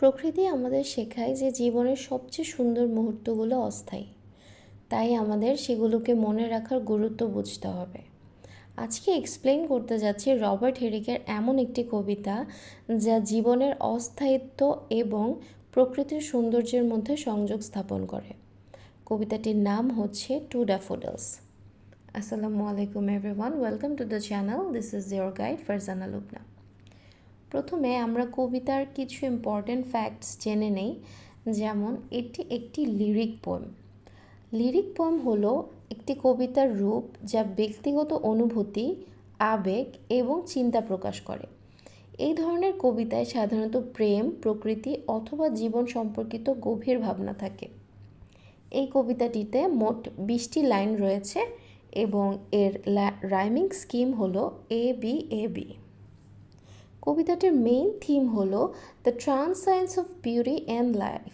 প্রকৃতি আমাদের শেখায় যে জীবনের সবচেয়ে সুন্দর মুহূর্তগুলো অস্থায়ী, তাই আমাদের সেগুলোকে মনে রাখার গুরুত্ব বুঝতে হবে। আজকে এক্সপ্লেন করতে যাচ্ছি রবার্ট হেরিকের এমন একটি কবিতা যা জীবনের অস্থায়িত্ব এবং প্রকৃতির সৌন্দর্যের মধ্যে সংযোগ স্থাপন করে। কবিতাটির নাম হচ্ছে টু ড্যাফোডিলস। আসসালামু আলাইকুম everyone, welcome to the channel. This is your guide Farzana Lubna. প্রথমে আমরা কবিতার কিছু ইম্পর্টেন্ট ফ্যাক্টস জেনে নেই। যেমন এটি একটি লিরিক পোয়েম। লিরিক পোয়েম হলো একটি কবিতার রূপ যা ব্যক্তিগত অনুভূতি, আবেগ এবং চিন্তা প্রকাশ করে। এই ধরনের কবিতায় সাধারণত প্রেম, প্রকৃতি অথবা জীবন সম্পর্কিত গভীর ভাবনা থাকে। এই কবিতাটিতে মোট 20টি লাইন রয়েছে এবং এর রাইমিং স্কিম হলো এ বি। কবিতাটির মেইন থিম হলো the transience of beauty and life,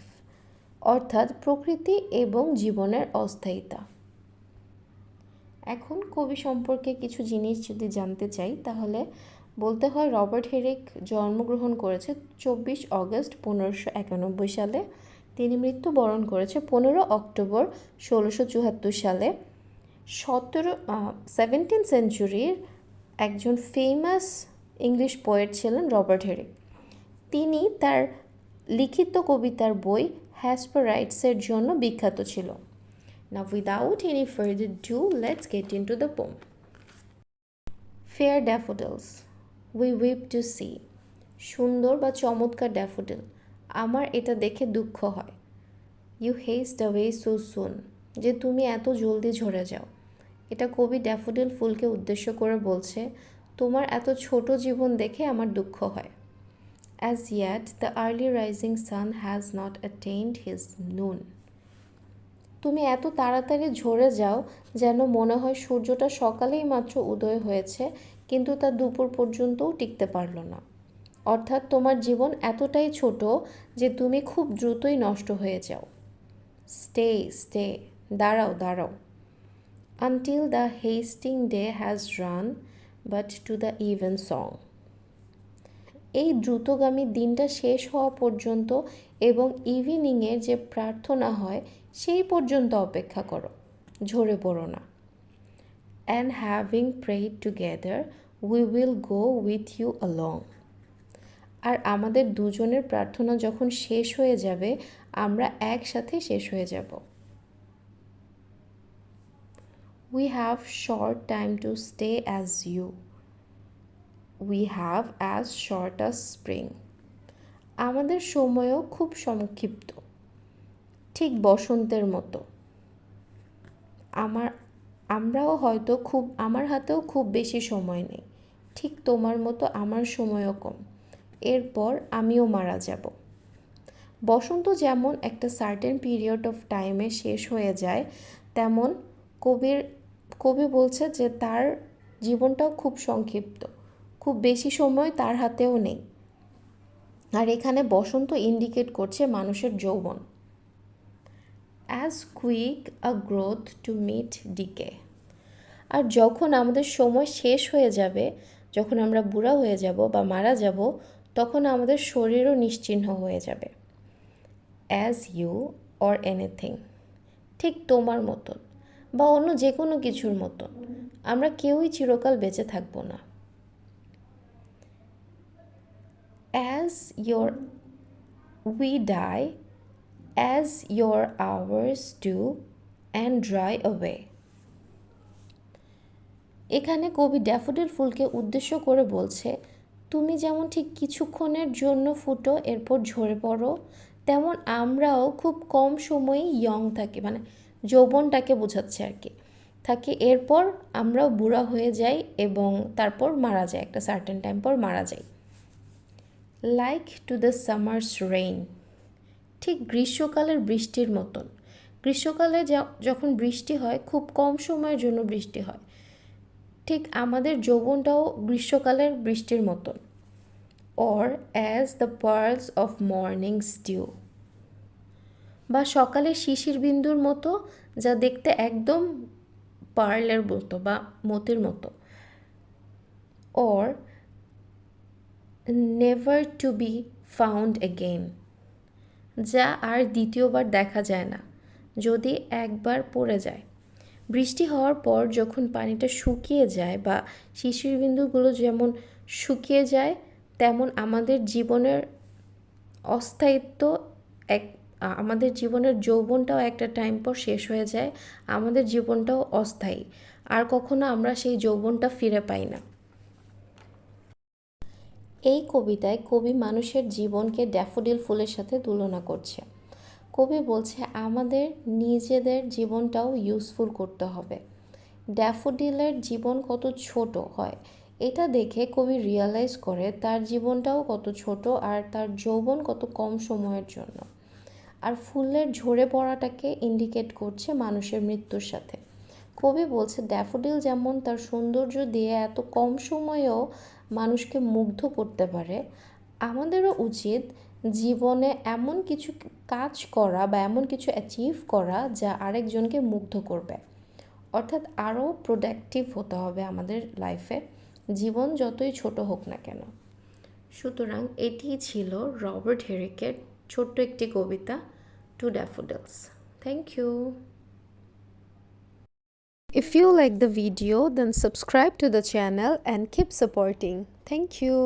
অর্থাৎ প্রকৃতি এবং জীবনের অস্থায়িতা। এখন কবি সম্পর্কে কিছু জিনিস যদি জানতে চাই তাহলে বলতে হয় রবার্ট হেরিক জন্মগ্রহণ করেছে 24 অগস্ট 1591 সালে। তিনি মৃত্যুবরণ করেছে 15 অক্টোবর 1674 সালে। 17th সেঞ্চুরির একজন ফেমাস ইংলিশ পোয়েট ছিলেন রবার্ট হেরিক। তিনি তার লিখিত কবিতার বই হ্যাসপেরাইডসের জন্য বিখ্যাত ছিল। Now without any further ado, let's get into the poem. Fair daffodils, we weep to see. সুন্দর বা চমৎকার ড্যাফোডিল, আমার এটা দেখে দুঃখ হয়। You haste away so soon, যে তুমি এত জলদি ঝরে যাও। এটা কবি ড্যাফোডিল ফুলকে উদ্দেশ্য করে বলছে, তোমার এত ছোট জীবন দেখে আমার দুঃখ হয়। As yet the early rising sun has not attained his noon. তুমি এত তাড়াতাড়ি ঝরে যাও যেন মনে হয় সূর্যটা সকালেই মাত্র উদয় হয়েছে, কিন্তু তা দুপুর পর্যন্তও টিকতে পারল না। অর্থাৎ তোমার জীবন এতটাই ছোট যে তুমি খুব দ্রুতই নষ্ট হয়ে যাও। স্টে, দাঁড়াও। Until the hasting day has run, but to the even song. এই দ্রুতগামী দিনটা শেষ হওয়া পর্যন্ত এবং ইভিনিংয়ের যে প্রার্থনা হয় সেই পর্যন্ত অপেক্ষা করো, ঝরে পড়ো না। And having prayed together, we will go with you along. আর আমাদের দুজনের প্রার্থনা যখন শেষ হয়ে যাবে, আমরা একসাথে শেষ হয়ে যাব। We have short time to stay as you. We have as short as spring. আমাদের সময়ও খুব সংক্ষিপ্ত, ঠিক বসন্তের মতো। আমার হাতেও খুব বেশি সময় নেই, ঠিক তোমার মতো আমার সময়ও কম। এরপর আমিও মারা যাব। বসন্ত যেমন একটা সার্টেন পিরিয়ড অফ টাইমে শেষ হয়ে যায়, তেমন কবি বলছে যে তার জীবনটাও খুব সংক্ষিপ্ত, খুব বেশি সময় তার হাতেও নেই। আর এখানে বসন্ত ইন্ডিকেট করছে মানুষের যৌবন। As quick a growth to meet decay. আর যখন আমাদের সময় শেষ হয়ে যাবে, যখন আমরা বুড়া হয়ে যাব বা মারা যাব, তখন আমাদের শরীরও নিশ্চিহ্ন হয়ে যাবে। অ্যাজ ইউ অর এনিথিং, ঠিক তোমার মতন বা অন্য যে কোনো কিছুর মতন, আমরা কেউই চিরকাল বেঁচে থাকব না। As we die, as your hours do and dry away. এখানে কবি ড্যাফোডিল ফুলকে উদ্দেশ্য করে বলছে, তুমি যেমন ঠিক কিছুক্ষণের জন্য ফুটো এরপর ঝরে পড়ো, তেমন আমরাও খুব কম সময়ই ইয়ং থাকি, মানে যৌবনটাকে বোঝাচ্ছে আর কি, থাকি। এরপর আমরাও বুড়া হয়ে যাই এবং তারপর মারা যাই, একটা সার্টেন টাইম পর মারা যাই। Like to the summer's rain, ঠিক গ্রীষ্মকালের বৃষ্টির মতন। গ্রীষ্মকালে যখন বৃষ্টি হয়, খুব কম সময়ের জন্য বৃষ্টি হয়, ঠিক আমাদের যৌবনটাও গ্রীষ্মকালের বৃষ্টির মতন। Or as the pearls of morning stew, বা সকালের শিশির বিন্দুর মতো, যা দেখতে একদম পার্লের মতো বা মতির মতো। Or never to be found again, যা আর দ্বিতীয়বার দেখা যায় না যদি একবার পড়ে যায়। বৃষ্টি হওয়ার পর যখন পানিটা শুকিয়ে যায় বা শিশির বিন্দুগুলো যেমন শুকিয়ে যায়, তেমন আমাদের জীবনের অস্থায়িত্ব এক আমাদের জীবনের যৌবনটাও একটা টাইম পর শেষ হয়ে যায়। আমাদের জীবনটাও অস্থায়ী, আর কখনো আমরা সেই যৌবনটা ফিরে পাই না। এই কবিতায় কবি মানুষের জীবনকে ড্যাফোডিল ফুলের সাথে তুলনা করছে। কবি বলছে আমাদের নিজেদের জীবনটাও ইউজফুল করতে হবে। ড্যাফোডিলের জীবন কত ছোট হয় এটা দেখে কবি রিয়ালাইজ করে তার জীবনটাও কত ছোট আর তার যৌবন কত কম সময়ের জন্য। আর ফুলের ঝরে পড়াটাকে ইন্ডিকেট করছে মানুষের মৃত্যুর সাথে। কবি বলছে ড্যাফোডিল যেমন তার সৌন্দর্য দিয়ে এত কম সময়েও মানুষকে মুগ্ধ করতে পারে, আমাদেরও উচিত জীবনে এমন কিছু কাজ করা বা এমন কিছু অ্যাচিভ করা যা আরেকজনকে মুগ্ধ করবে। অর্থাৎ আরও প্রোডাক্টিভ হতে হবে আমাদের লাইফে, জীবন যতই ছোট হোক না কেন। সুতরাং এটিই ছিল রবার্ট হেরিকের ছোট্ট একটি কবিতা, to daffodils. Thank you. If you like the video, then subscribe to the channel and keep supporting. Thank you.